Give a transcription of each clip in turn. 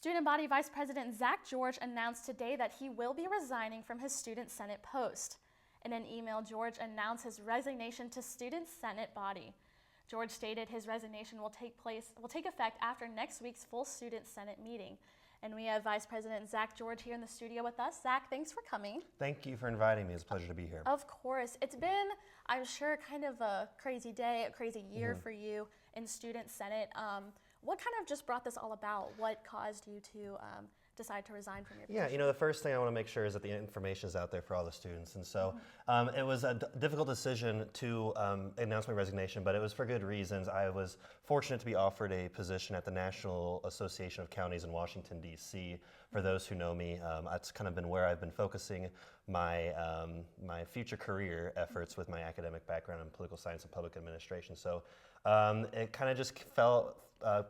Student Body Vice President Zach George announced today that he will be resigning from his Student Senate post. In an email, George announced his resignation to Student Senate Body. George stated his resignation will take effect after next week's full Student Senate meeting. And we have Vice President Zach George here in the studio with us. Zach, thanks for coming. Thank you for inviting me. It's a pleasure to be here. Of course. It's been, I'm sure, kind of a crazy day, a crazy year for you in Student Senate. What kind of just brought this all about? What caused you to decide to resign from your position? Yeah, you know, the first thing I want to make sure is that the information is out there for all the students. And so it was a difficult decision to announce my resignation, but it was for good reasons. I was fortunate to be offered a position at the National Association of Counties in Washington, D.C. For those who know me, that's kind of been where I've been focusing my future career efforts with my academic background in political science and public administration. So it kind of just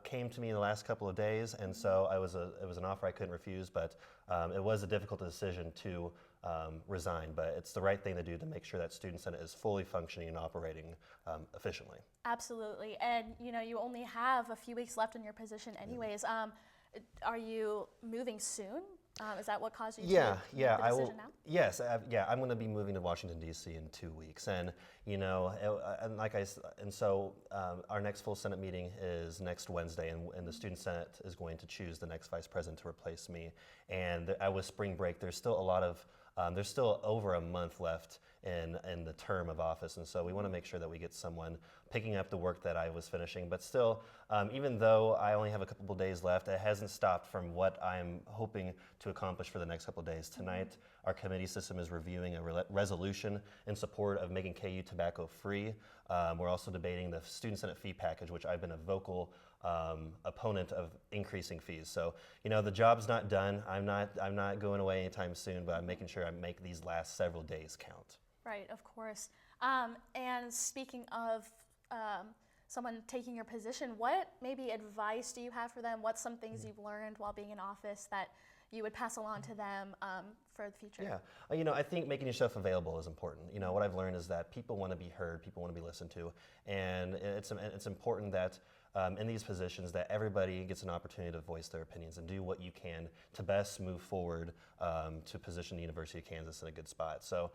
came to me in the last couple of days, and so it was an offer I couldn't refuse, but it was a difficult decision to resign, but it's the right thing to do to make sure that Student Senate is fully functioning and operating efficiently. Absolutely, and you know, you only have a few weeks left in your position anyways. Are you moving soon? Is that what caused you to make the decision now? Yes, I'm going to be moving to Washington, D.C. in 2 weeks, and you know, our next full Senate meeting is next Wednesday, and the Student Senate is going to choose the next vice president to replace me. And with spring break, there's still there's still over a month left in the term of office, and so we want to make sure that we get someone picking up the work that I was finishing. But still, even though I only have a couple of days left, it hasn't stopped from what I'm hoping to accomplish for the next couple of days. Tonight, our committee system is reviewing a resolution in support of making KU tobacco free. We're also debating the Student Senate fee package, which I've been a vocal opponent of increasing fees. So, you know, the job's not done. I'm not going away anytime soon, but I'm making sure I make these last several days count. Right, of course. And speaking of someone taking your position, what maybe advice do you have for them? What's some things you've learned while being in office that you would pass along to them for the future? Yeah, you know, I think making yourself available is important. You know, what I've learned is that people want to be heard, people want to be listened to, and it's important that in these positions that everybody gets an opportunity to voice their opinions and do what you can to best move forward to position the University of Kansas in a good spot. So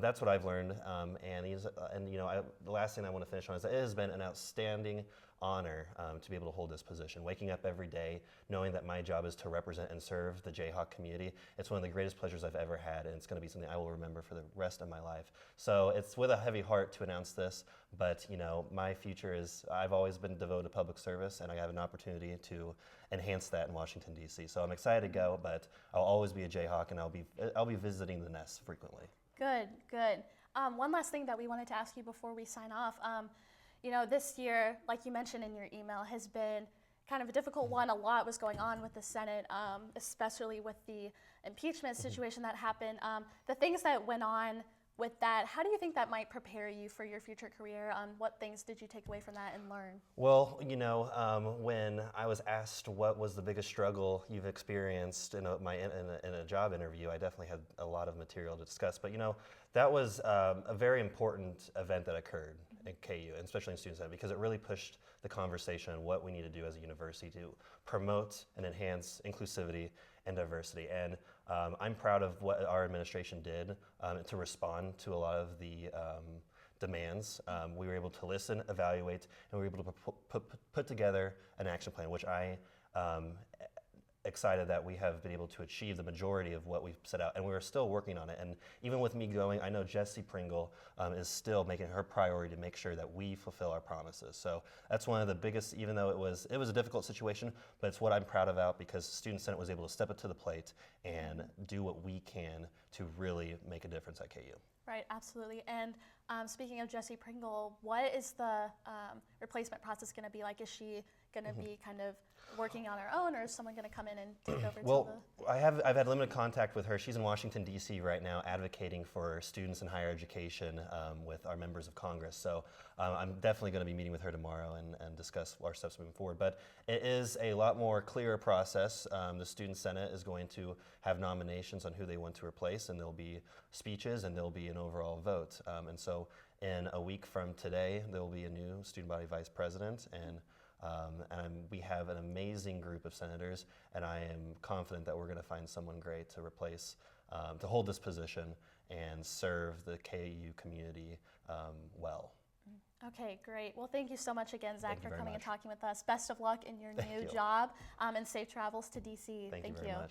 that's what I've learned, and you know, the last thing I want to finish on is that it has been an outstanding honor to be able to hold this position. Waking up every day knowing that my job is to represent and serve the Jayhawk community, it's one of the greatest pleasures I've ever had, and it's going to be something I will remember for the rest of my life. So it's with a heavy heart to announce this, but you know, my future is, I've always been devoted to public service, and I have an opportunity to enhance that in Washington, D.C. So I'm excited to go, but I'll always be a Jayhawk, and I'll be visiting the nest frequently. Good. One last thing that we wanted to ask you before we sign off. You know, this year, like you mentioned in your email, has been kind of a difficult one. A lot was going on with the Senate, especially with the impeachment situation that happened. The things that went on with that, how do you think that might prepare you for your future career? What things did you take away from that and learn? Well, you know, when I was asked what was the biggest struggle you've experienced in a job interview, I definitely had a lot of material to discuss. But you know, that was a very important event that occurred at KU, and especially in Student Senate, because it really pushed the conversation on what we need to do as a university to promote and enhance inclusivity and diversity. And I'm proud of what our administration did to respond to a lot of the demands. We were able to listen, evaluate, and we were able to put together an action plan, which I excited that we have been able to achieve the majority of what we've set out, and we're still working on it. And even with me going, I know Jessie Pringle is still making her priority to make sure that we fulfill our promises. So that's one of the biggest, even though it was a difficult situation, but it's what I'm proud about, because Student Senate was able to step up to the plate and do what we can to really make a difference at KU. Right, absolutely. And speaking of Jessie Pringle, what is the replacement process going to be like? Is she going to be kind of working on her own, or is someone going to come in and take over? Well, I've had limited contact with her. She's in Washington, D.C. right now, advocating for students in higher education with our members of Congress. So I'm definitely going to be meeting with her tomorrow and discuss our steps moving forward. But it is a lot more clearer process. The Student Senate is going to have nominations on who they want to replace, and there'll be speeches, and there'll be an overall vote. And so in a week from today, there will be a new student body vice president, and And we have an amazing group of senators, and I am confident that we're going to find someone great to replace, to hold this position and serve the KU community well. Okay, great. Well, thank you so much again, Zach, Thank you for very coming and much. talking with us. Best of luck in your Thank new you. job, and safe travels to DC. Thank you very much.